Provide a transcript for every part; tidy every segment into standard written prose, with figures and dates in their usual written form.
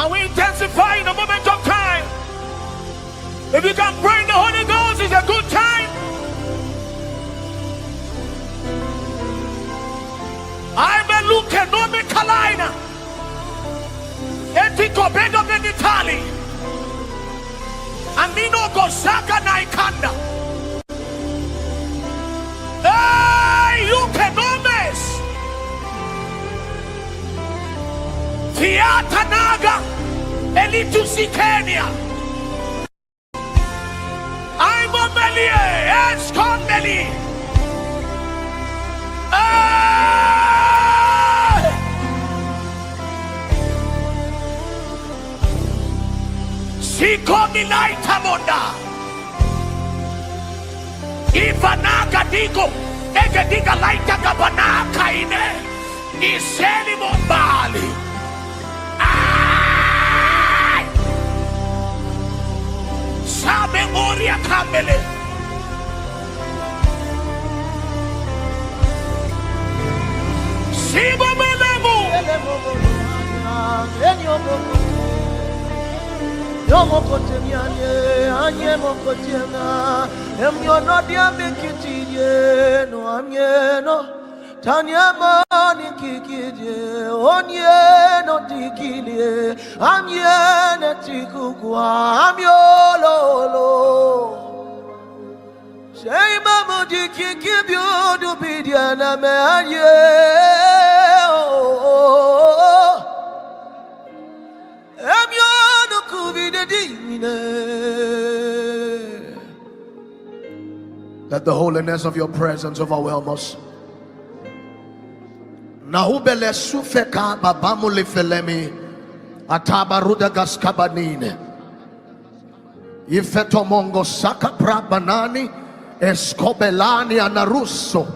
Can we intensify in a moment of time? If you can pray in the Holy Ghost, it's a good time. I'm a look at no me kalina. Etiko bedo benitali. Amino gosaka na ikanda. Hey, you can almost. Fiata naga. Elitusi Kenya. I'm a melie. Yes, come melie. Sikomi laita monda. Ivanaga digo. Ege diga laita gabana kaine. Iseli mombali. Sabe moria kamele. Sibo melemu. Yomo kotemianye, anye mokotena, emyono diamekitije, no amyeno, tanyama nikikije, onye no tikile, amyene tikukwa, amyololo. Shema mudikikibyo dubidiana me anye. Let the holiness of your presence overwhelm us. Nahubele sufeka babamu lefelemi atabaruda gaskabanine. Ifeto mongo saka prabanani escobelani anarusso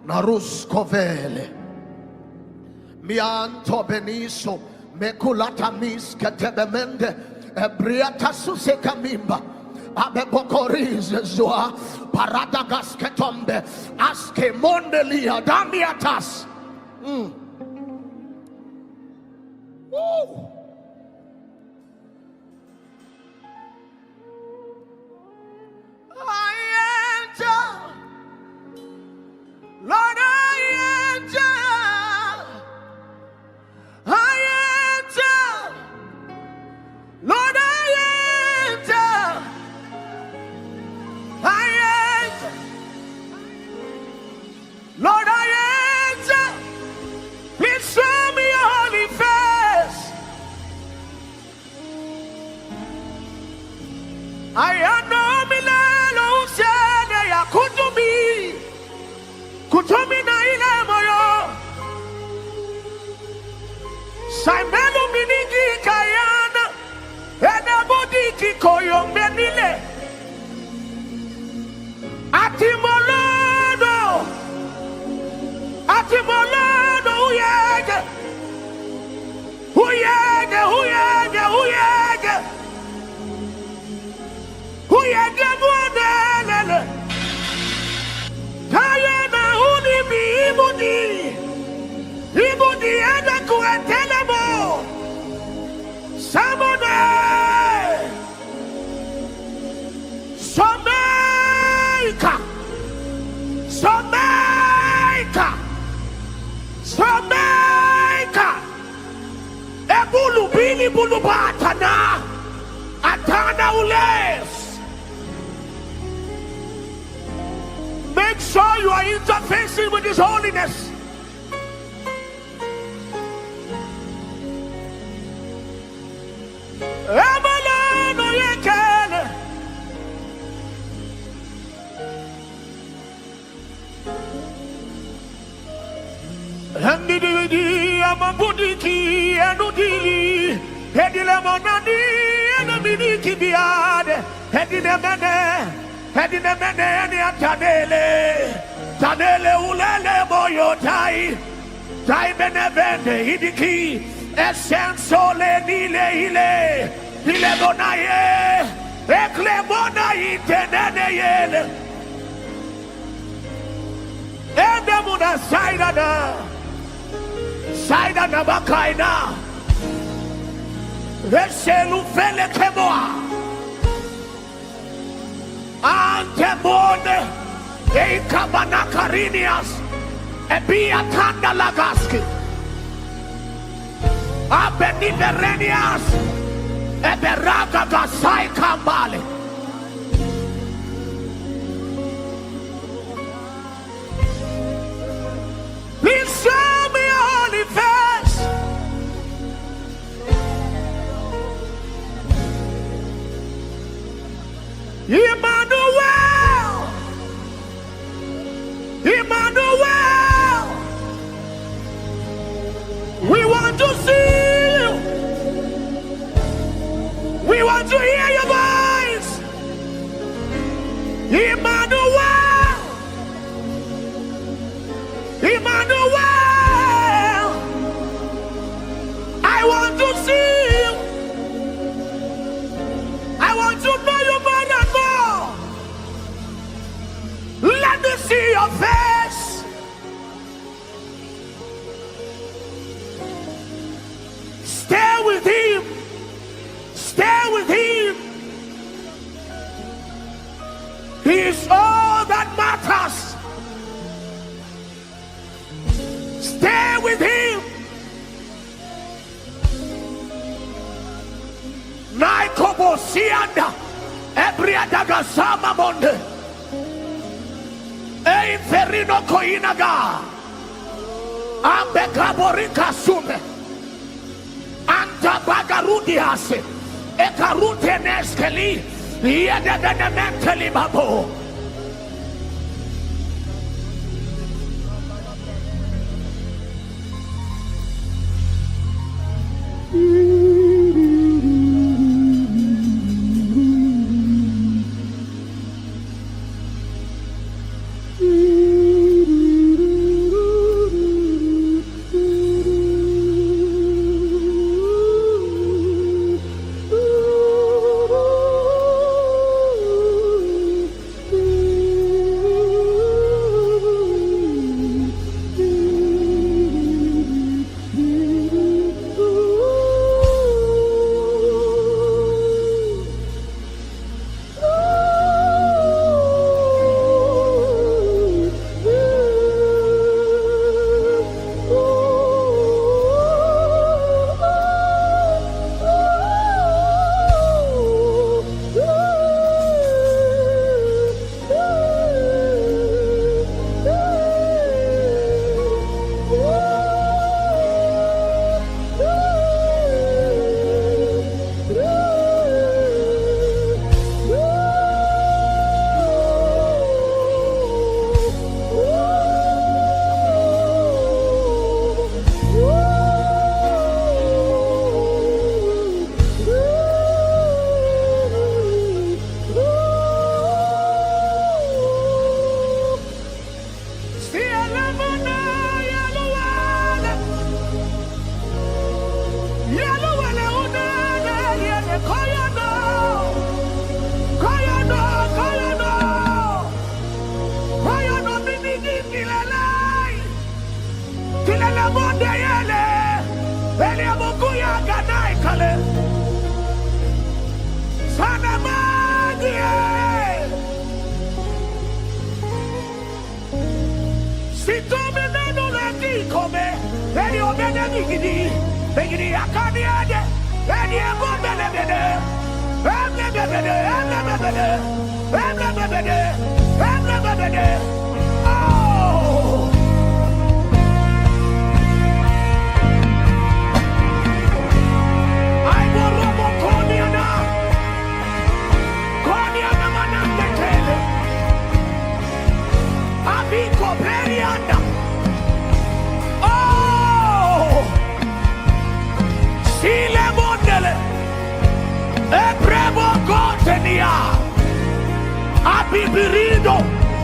naruscovele mianto beniso mekulata mis ketebemende ebriata suseka mimba abebokorize zoa parada gasketombe aske mondelia damiatas. I enter, Lord, I enter, Lord, I enter, Lord, I enter. Please show me your holy face. I am no milano usene ya kutumi na ile moyo. Saimelu minigi kayana ena bodiki koyombenile. Atimolano uyege mwanelele kayana unimi ibudi enda kuetelemo samone Someika ebulu bili bulu batana atana ules. Make sure you are interfacing with His holiness. Emalano yekele Handidi amabudiki enudili hedile monani enubidiki biade hedine mene ni tanele ulele moyo tai benevende hidiki essensole nile bonaye ekle bonayi tenene yele ende muna saida na bakaina Reselu fele kemoa. Antemone. Eikabana karinias. Ebia tanda lagaski. Abeni berenias. Eberaga gasai kambale. Please show me your holy face. Emmanuel. Emmanuel. We want to see you. We want to hear your voice. Emmanuel. Emmanuel. I want to see you. I want to know you more and more. Let me see your face. Stay with him. Stay with him. He is all that matters. Stay with him. Naikobo sianda ebriadaga sama monde. Ei ferino koinaga. Ambe gaborika sume. Anta bagarudi hase. Ekarute neskeli. Yeda dene menteli babo.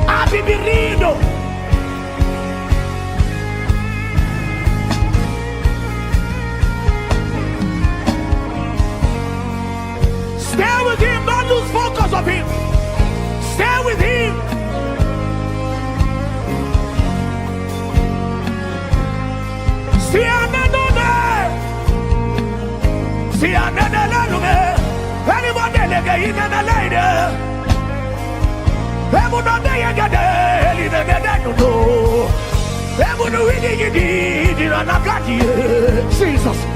Abibirido. Stay with him, don't lose focus of him. Stay with him. See another. See another. Jesus,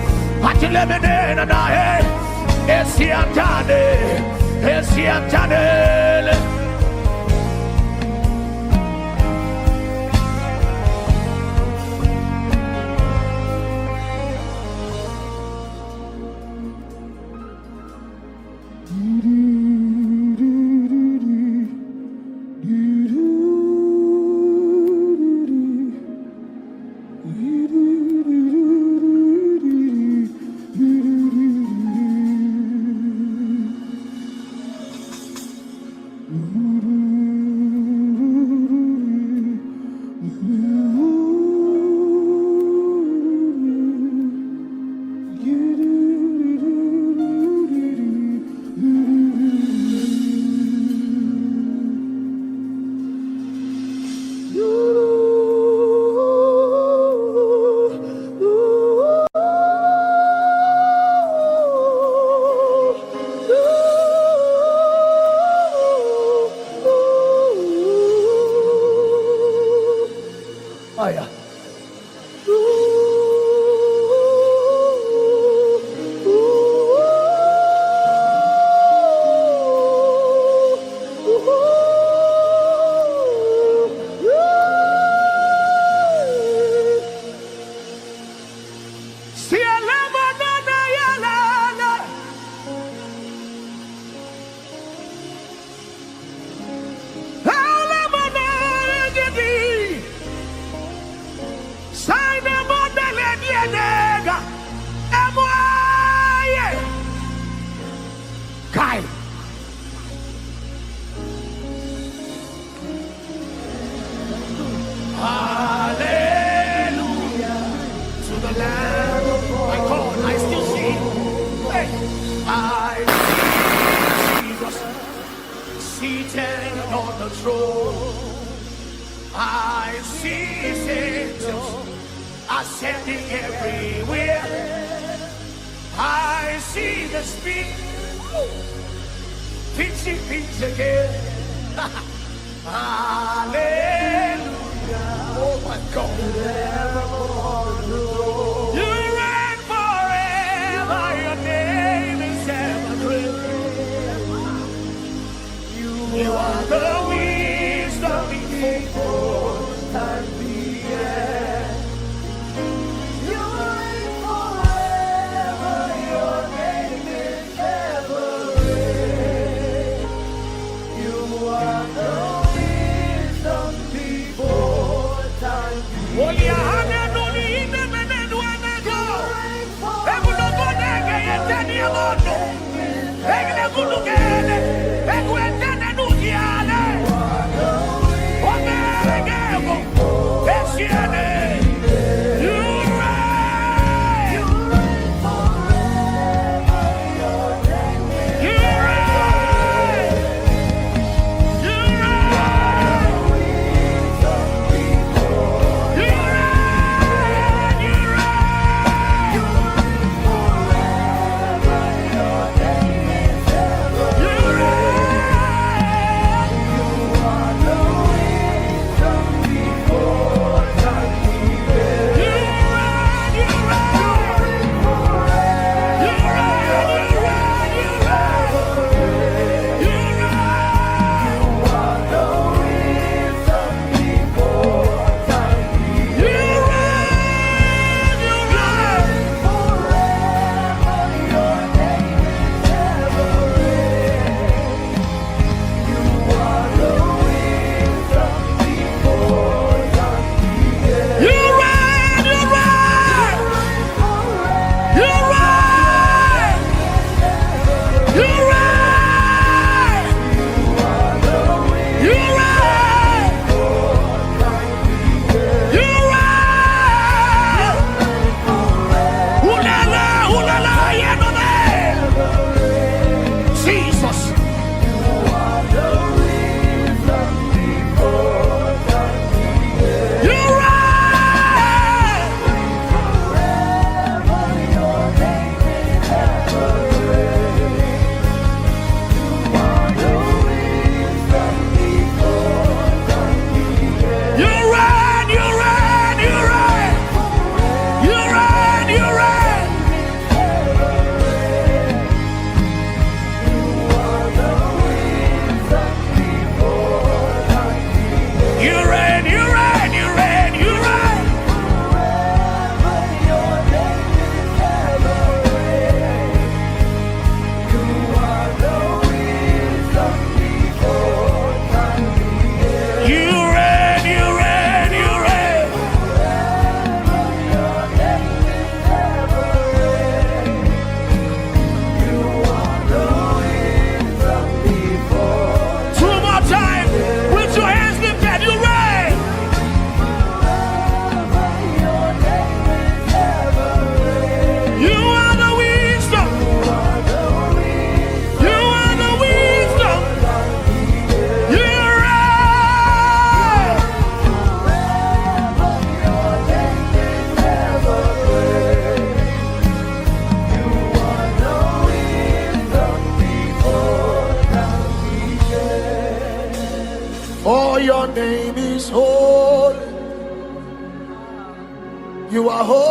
Holy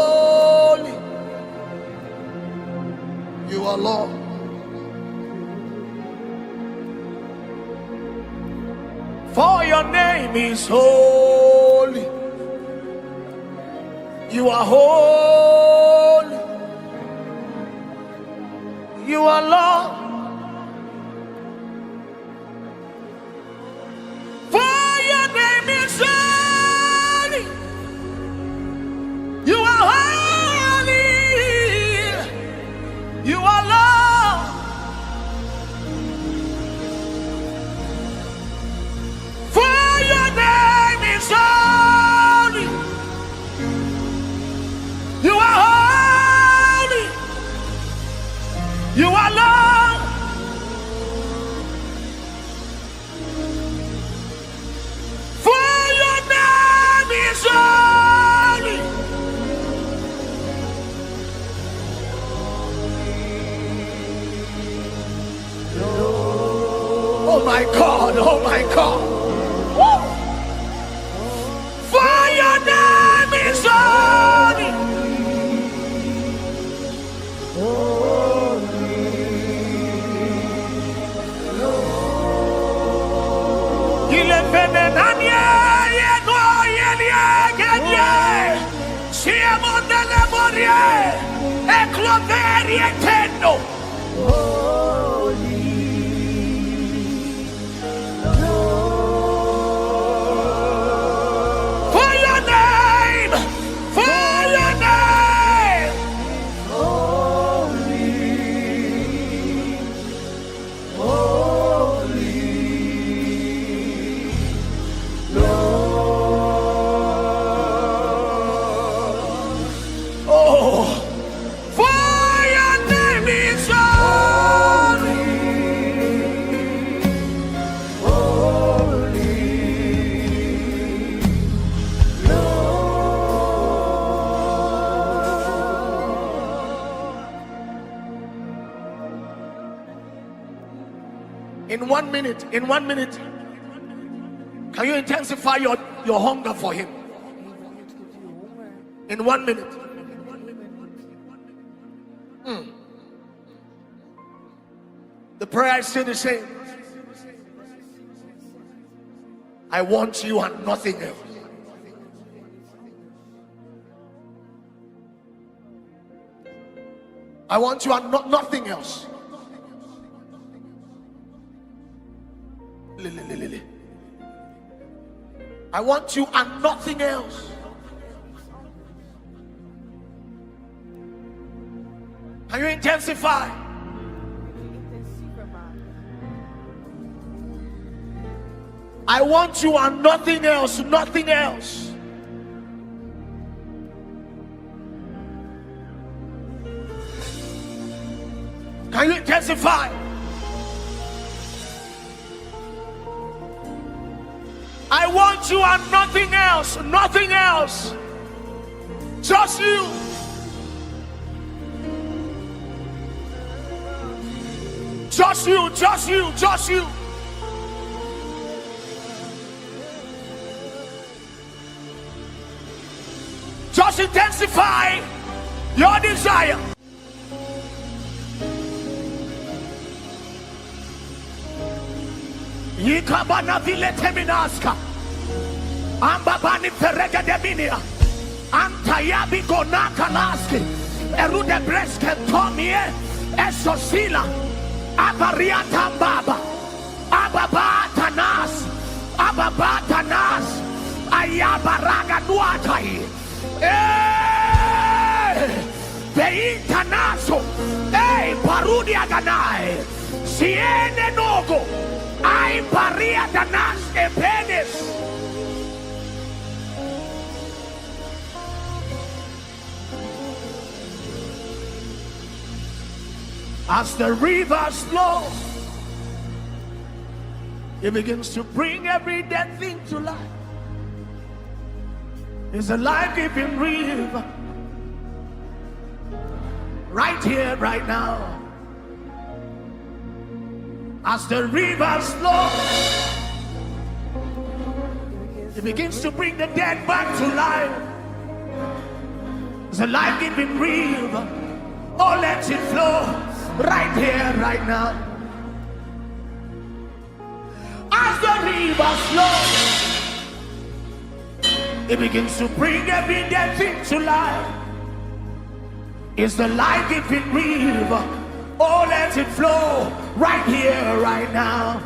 holy. You are Lord. For your name is holy. You are holy. You are Lord. For your name is holy. You are holy. You are Lord. For your name is holy. You are holy. You are Lord. For your name is holy. Oh my God, oh my God. Woo. For your name is holy. For your name, for your name. Oh, for your name is holy. In 1 minute, can you intensify your hunger for him? In 1 minute. The prayer is still the same. I want you and nothing else. I want you and nothing else. I want you and nothing else. Can you intensify? I want you and nothing else, nothing else. Can you intensify? I want you and nothing else, nothing else. Just you. Just you, just you, just you. Just intensify your desire. Yikabana vile teminaska. Ambabani ferega deminia. Antayabi gonaka laski. Erude breske tomie. Esosila. Abariata baba. Ababata nas. Ababata nas. Ayabaraga nuatai. Beita naso. Parudi aganai. Siene nogo. Ay paria danas epenes. As the rivers flow, it begins to bring every dead thing to life. It's a life-giving river, right here, right now. As the rivers flow, it begins to bring the dead back to life. It's a life-giving river. Oh, let it flow right here, right now. As the river flows, it begins to bring every dead thing to life. It's the life-giving river. Oh, let it flow right here, right now.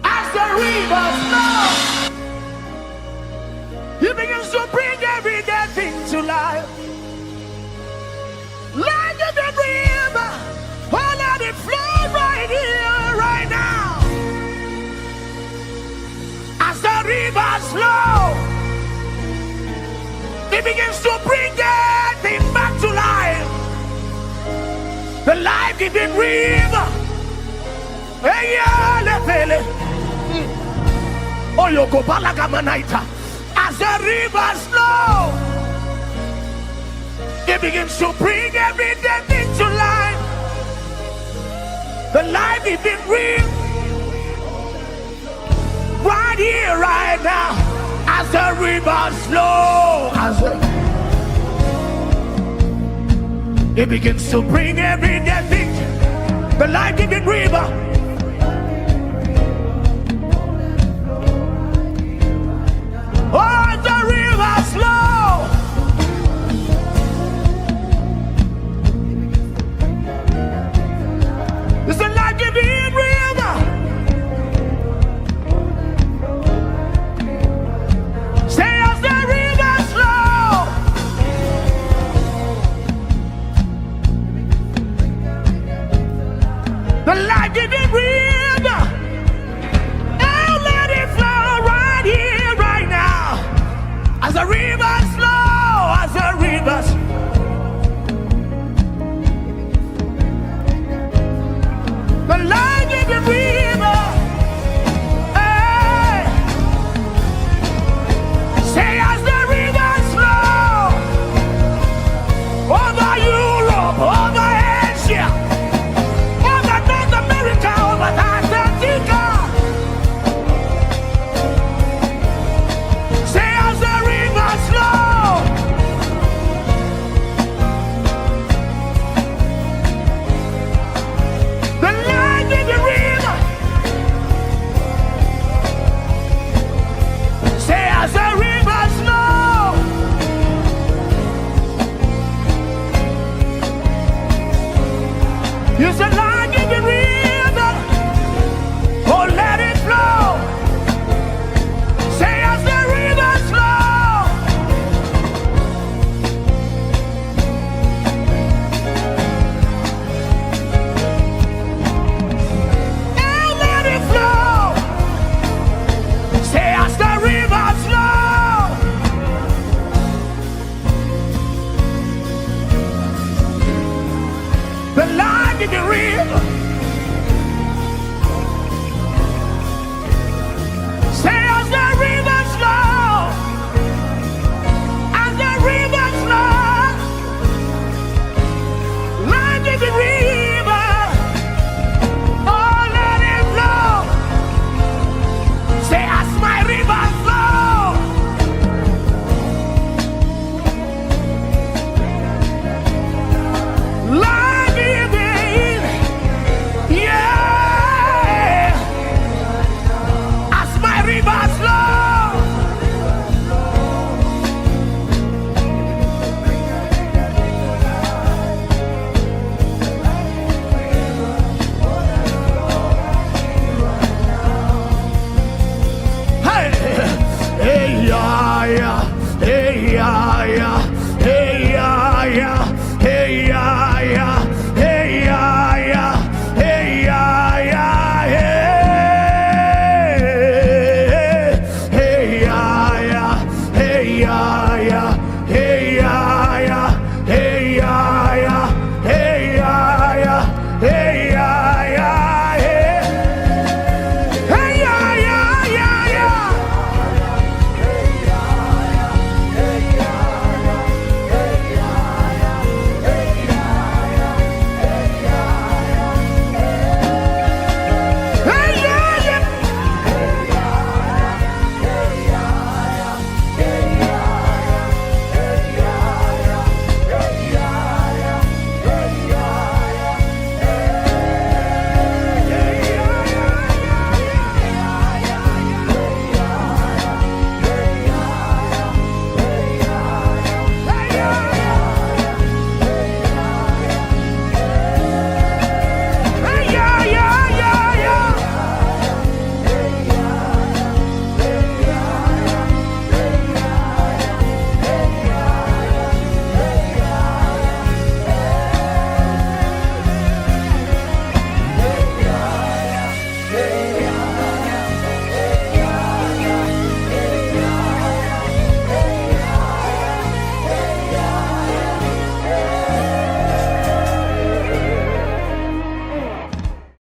As the river flows, it begins to bring every dead thing to life. Life-giving river. Oh, let it flow right here, right now. As the rivers flow, it begins to bring everything back to life. The life-giving river. Hey, yeah, Lefele. Oh, you go Balagamanita. As the rivers flow, it begins to bring every dead thing to life. The life-giving river. Right here, right now, as the rivers flow, it begins to bring every dead thing. The life-giving river. Oh, as the rivers flow, it's the life-giving river. Say as the rivers flow, the life-giving river. Oh, let it flow right here, right now. As the rivers flow, as the rivers. The life-giving river. Hey. Say as the rivers flow over Europe, over Asia, over North America, over Antarctica. Say as the rivers flow, the life-giving river. Say as the rivers flow, it's a life-giving river. Oh, let it flow. Say as the rivers flow, oh, let it flow. Say as the rivers flow, the life-giving river.